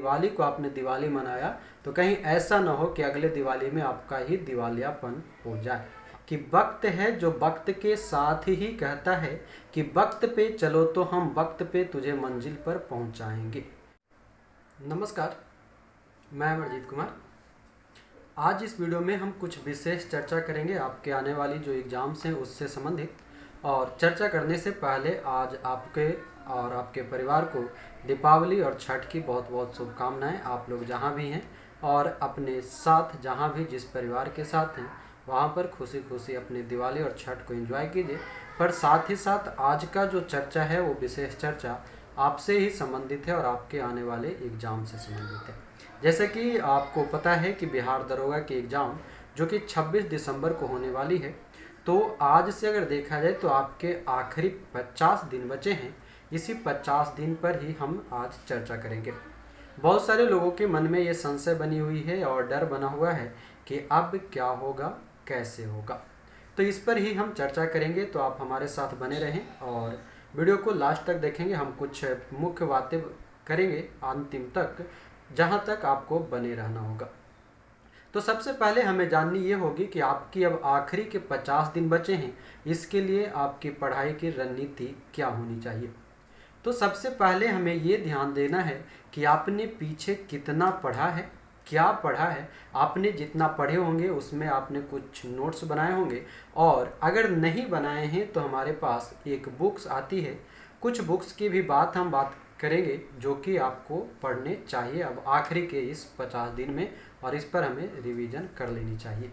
दिवाली को आपने दिवाली मनाया तो कहीं ऐसा ना हो कि अगले दिवाली में आपका ही दिवालियापन हो जाए। कि वक्त है जो वक्त के साथ ही कहता है कि वक्त पे चलो तो हम वक्त पे तुझे मंजिल पर पहुंचाएंगे। नमस्कार, मैं अमरजीत कुमार। आज इस वीडियो में हम कुछ विशेष चर्चा करेंगे आपके आने वाली जो एग्ज़ाम्स हैं उससे संबंधित। और चर्चा करने से पहले आज आपके और आपके परिवार को दीपावली और छठ की बहुत बहुत शुभकामनाएं। आप लोग जहां भी हैं और अपने साथ जहां भी जिस परिवार के साथ हैं वहां पर खुशी खुशी अपनी दिवाली और छठ को एंजॉय कीजिए। पर साथ ही साथ आज का जो चर्चा है वो विशेष चर्चा आपसे ही संबंधित है और आपके आने वाले एग्ज़ाम से संबंधित है। जैसे कि आपको पता है कि बिहार दरोगा की एग्ज़ाम जो कि 26 दिसंबर को होने वाली है, तो आज से अगर देखा जाए तो आपके आखिरी 50 दिन बचे हैं। इसी 50 दिन पर ही हम आज चर्चा करेंगे। बहुत सारे लोगों के मन में ये संशय बनी हुई है और डर बना हुआ है कि अब क्या होगा, कैसे होगा। तो इस पर ही हम चर्चा करेंगे, तो आप हमारे साथ बने रहें और वीडियो को लास्ट तक देखेंगे। हम कुछ मुख्य बातें करेंगे अंतिम तक, जहाँ तक आपको बने रहना होगा। तो सबसे पहले हमें जाननी ये होगी कि आपकी अब आखिरी के 50 दिन बचे हैं, इसके लिए आपकी पढ़ाई की रणनीति क्या होनी चाहिए। तो सबसे पहले हमें ये ध्यान देना है कि आपने पीछे कितना पढ़ा है, क्या पढ़ा है। आपने जितना पढ़े होंगे उसमें आपने कुछ नोट्स बनाए होंगे, और अगर नहीं बनाए हैं तो हमारे पास एक बुक्स आती है। कुछ बुक्स की भी हम बात करेंगे जो कि आपको पढ़ने चाहिए अब आखिरी के इस 50 दिन में, और इस पर हमें रिवीजन कर लेनी चाहिए।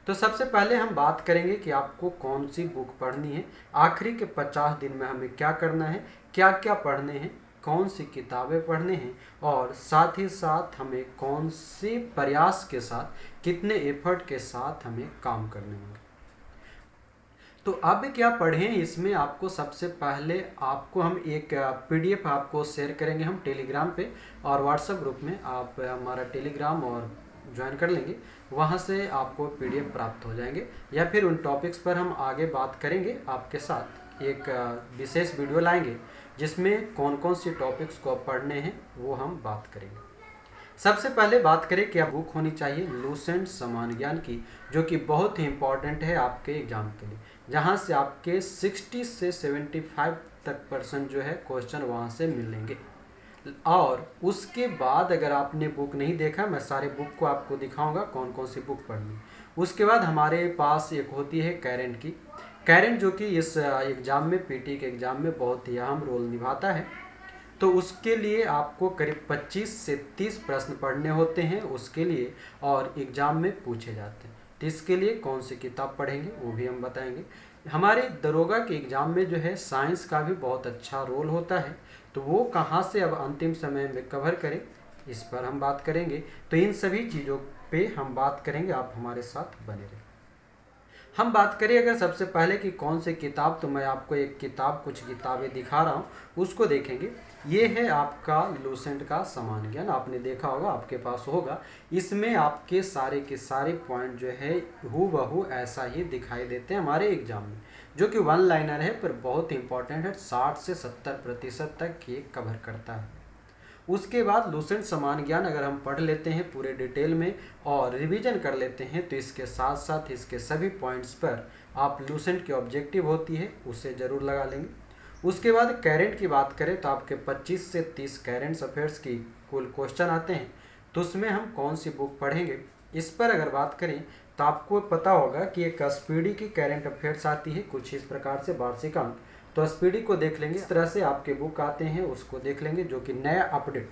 तो सबसे पहले हम बात करेंगे कि आपको कौन सी बुक पढ़नी है, आखिरी के 50 दिन में हमें क्या करना है, क्या क्या पढ़ने हैं, कौन सी किताबें पढ़ने हैं, और साथ ही साथ हमें कौन से प्रयास के साथ, कितने एफर्ट के साथ हमें काम करने होंगे। तो अब क्या पढ़ें, इसमें आपको सबसे पहले आपको हम एक पीडीएफ आपको शेयर करेंगे हम टेलीग्राम पे, और व्हाट्सएप ग्रुप में आप हमारा टेलीग्राम और ज्वाइन कर लेंगे। वहाँ से आपको पीडीएफ प्राप्त हो जाएंगे, या फिर उन टॉपिक्स पर हम आगे बात करेंगे आपके साथ। एक विशेष वीडियो लाएंगे जिसमें कौन कौन सी टॉपिक्स को पढ़ने हैं वो हम बात करेंगे। सबसे पहले बात करें क्या बुक होनी चाहिए, लूसेंट समान ज्ञान की, जो कि बहुत ही इंपॉर्टेंट है आपके एग्जाम के लिए, जहां से आपके 60 से 75 तक % जो है क्वेश्चन वहां से मिलेंगे। और उसके बाद अगर आपने बुक नहीं देखा, मैं सारे बुक को आपको दिखाऊंगा कौन कौन सी बुक पढ़नी। उसके बाद हमारे पास एक होती है कैरेंट की, कैरेंट जो कि इस एग्ज़ाम में, पीटी के एग्ज़ाम में बहुत ही अहम रोल निभाता है। तो उसके लिए आपको करीब 25 से 30 प्रश्न पढ़ने होते हैं उसके लिए, और एग्ज़ाम में पूछे जाते हैं। तो इसके लिए कौन सी किताब पढ़ेंगे वो भी हम बताएंगे। हमारे दरोगा के एग्ज़ाम में जो है साइंस का भी बहुत अच्छा रोल होता है, तो वो कहाँ से अब अंतिम समय में कवर करें, इस पर हम बात करेंगे। तो इन सभी चीज़ों पे हम बात करेंगे, आप हमारे साथ बने रहें। हम बात करें अगर सबसे पहले कि कौन सी किताब, तो मैं आपको एक किताब, कुछ किताबें दिखा रहा हूँ, उसको देखेंगे। ये है आपका लूसेंट का समान ज्ञान, आपने देखा होगा, आपके पास होगा। इसमें आपके सारे के सारे पॉइंट जो है हूबहू ऐसा ही दिखाई देते हैं हमारे एग्जाम में, जो कि वन लाइनर है पर बहुत इंपॉर्टेंट है। 60 से 70% तक ये कवर करता है। उसके बाद लूसेंट समान ज्ञान अगर हम पढ़ लेते हैं पूरे डिटेल में और रिवीजन कर लेते हैं, तो इसके साथ साथ इसके सभी पॉइंट्स पर आप लूसेंट की ऑब्जेक्टिव होती है उसे ज़रूर लगा लेंगे। उसके बाद कैरेंट की बात करें तो आपके 25 से 30 कैरेंट अफेयर्स की कुल क्वेश्चन आते हैं। तो उसमें हम कौन सी बुक पढ़ेंगे, इस पर अगर बात करें तो आपको पता होगा कि एक स्पीडी की कैरेंट अफेयर्स आती है कुछ इस प्रकार से, वार्षिक अंक। तो स्पीडी को देख लेंगे, इस तरह से आपके बुक आते हैं उसको देख लेंगे, जो कि नया अपडेट।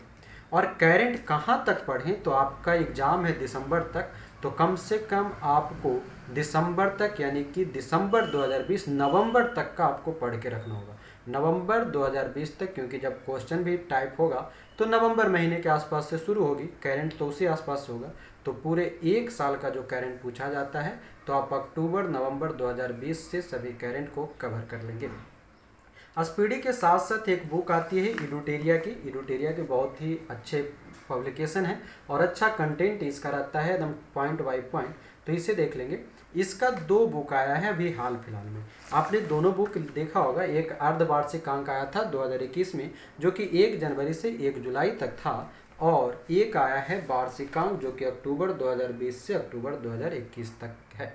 और कैरेंट कहाँ तक पढ़ें, तो आपका एग्जाम है दिसंबर तक, तो कम से कम आपको दिसंबर तक, यानी कि दिसंबर 2020 नवंबर तक का आपको पढ़ के रखना होगा। नवंबर 2020 तक, क्योंकि जब क्वेश्चन भी टाइप होगा तो नवंबर महीने के आसपास से शुरू होगी, कैरेंट तो उसी आसपास होगा। तो पूरे एक साल का जो कैरेंट पूछा जाता है, तो आप अक्टूबर नवंबर 2020 से सभी कैरेंट को कवर कर लेंगे। स्पीडी के साथ साथ एक बुक आती है इडुटेरिया की, इडुटेरिया के बहुत ही अच्छे पब्लिकेशन है और अच्छा कंटेंट इसका रहता है एकदम पॉइंट बाय पॉइंट, तो इसे देख लेंगे। इसका 2 बुक आया है अभी हाल फिलहाल में, आपने दोनों बुक देखा होगा। एक अर्धवार्षिक अंक आया था 2021 में, जो कि 1 जनवरी से 1 जुलाई तक था, और एक आया है वार्षिकांक जो कि अक्टूबर 2020 से अक्टूबर 2021 तक है।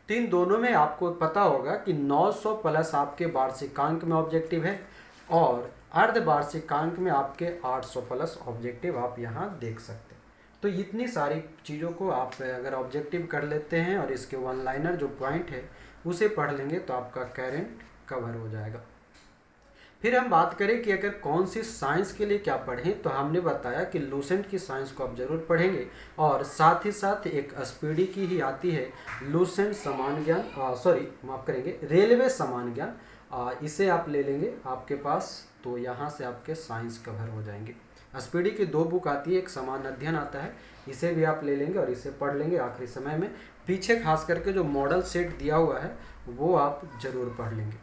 तो इन दोनों में आपको पता होगा कि 900 प्लस आपके वार्षिकांक में ऑब्जेक्टिव है और अर्धवार्षिकांक में आपके 800 प्लस ऑब्जेक्टिव आप यहाँ देख सकते हैं। तो इतनी सारी चीज़ों को आप अगर ऑब्जेक्टिव कर लेते हैं और इसके वन लाइनर जो पॉइंट है उसे पढ़ लेंगे तो आपका करंट कवर हो जाएगा। फिर हम बात करें कि अगर कौन सी साइंस के लिए क्या पढ़ें, तो हमने बताया कि लूसेंट की साइंस को आप जरूर पढ़ेंगे और साथ ही साथ एक स्पीडी की ही आती है लूसेंट समान ज्ञान, सॉरी माफ करेंगे रेलवे समान ज्ञान, इसे आप ले लेंगे आपके पास, तो यहाँ से आपके साइंस कवर हो जाएंगे। स्पीडी की 2 बुक आती है, एक समान अध्ययन आता है, इसे भी आप ले लेंगे और इसे पढ़ लेंगे आखिरी समय में। पीछे खास करके जो मॉडल सेट दिया हुआ है वो आप जरूर पढ़ लेंगे।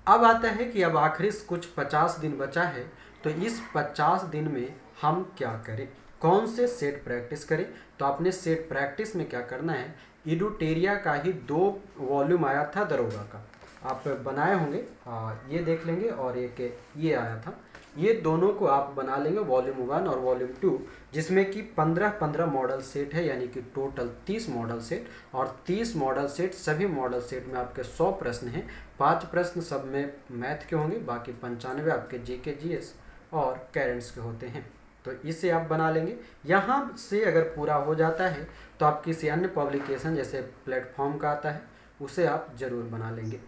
अब आता है कि अब आखिरी कुछ 50 दिन बचा है, तो इस 50 दिन में हम क्या करें, कौन से सेट प्रैक्टिस करें। तो आपने सेट प्रैक्टिस में क्या करना है, इडुटेरिया का ही 2 वॉल्यूम आया था दरोगा का, आप बनाए होंगे, ये देख लेंगे, और एक ये आया था, ये दोनों को आप बना लेंगे वॉल्यूम 1 और वॉल्यूम 2, जिसमें कि 15-15 मॉडल सेट है, यानी कि टोटल 30 मॉडल सेट, और 30 मॉडल सेट, सभी मॉडल सेट में आपके 100 प्रश्न हैं, 5 प्रश्न सब में मैथ के होंगे, बाकी 95 आपके जीके जीएस और करेंट्स के होते हैं। तो इसे आप बना लेंगे। यहाँ से अगर पूरा हो जाता है तो आप किसी अन्य पब्लिकेशन जैसे प्लेटफॉर्म का आता है उसे आप जरूर बना लेंगे।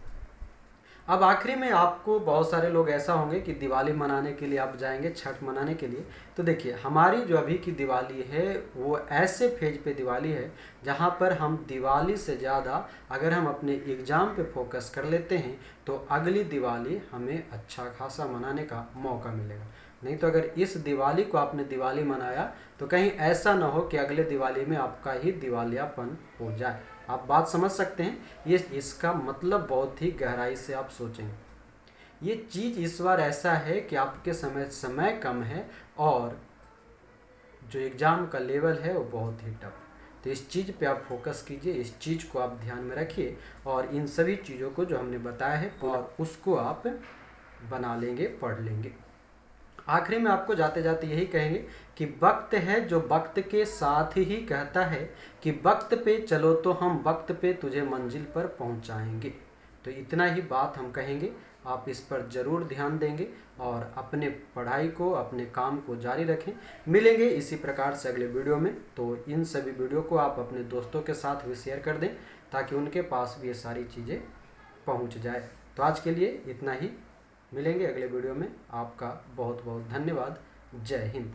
अब आखिरी में आपको बहुत सारे लोग ऐसा होंगे कि दिवाली मनाने के लिए आप जाएंगे, छठ मनाने के लिए, तो देखिए हमारी जो अभी की दिवाली है वो ऐसे फेज पे दिवाली है जहाँ पर हम दिवाली से ज़्यादा अगर हम अपने एग्ज़ाम पे फोकस कर लेते हैं तो अगली दिवाली हमें अच्छा खासा मनाने का मौका मिलेगा। नहीं तो अगर इस दिवाली को आपने दिवाली मनाया तो कहीं ऐसा ना हो कि अगले दिवाली में आपका ही दिवालियापन हो जाए। आप बात समझ सकते हैं, ये इसका मतलब बहुत ही गहराई से आप सोचेंगे। ये चीज़ इस बार ऐसा है कि आपके समय कम है और जो एग्ज़ाम का लेवल है वो बहुत ही टफ, तो इस चीज़ पे आप फोकस कीजिए, इस चीज़ को आप ध्यान में रखिए और इन सभी चीज़ों को जो हमने बताया है और उसको आप बना लेंगे, पढ़ लेंगे। आखिरी में आपको जाते जाते यही कहेंगे कि वक्त है जो वक्त के साथ ही कहता है कि वक्त पे चलो तो हम वक्त पे तुझे मंजिल पर पहुंचाएंगे। तो इतना ही बात हम कहेंगे, आप इस पर ज़रूर ध्यान देंगे और अपने पढ़ाई को, अपने काम को जारी रखें। मिलेंगे इसी प्रकार से अगले वीडियो में, तो इन सभी वीडियो को आप अपने दोस्तों के साथ भी शेयर कर दें ताकि उनके पास भी ये सारी चीज़ें पहुंच जाए। तो आज के लिए इतना ही, मिलेंगे अगले वीडियो में। आपका बहुत बहुत धन्यवाद। जय हिंद।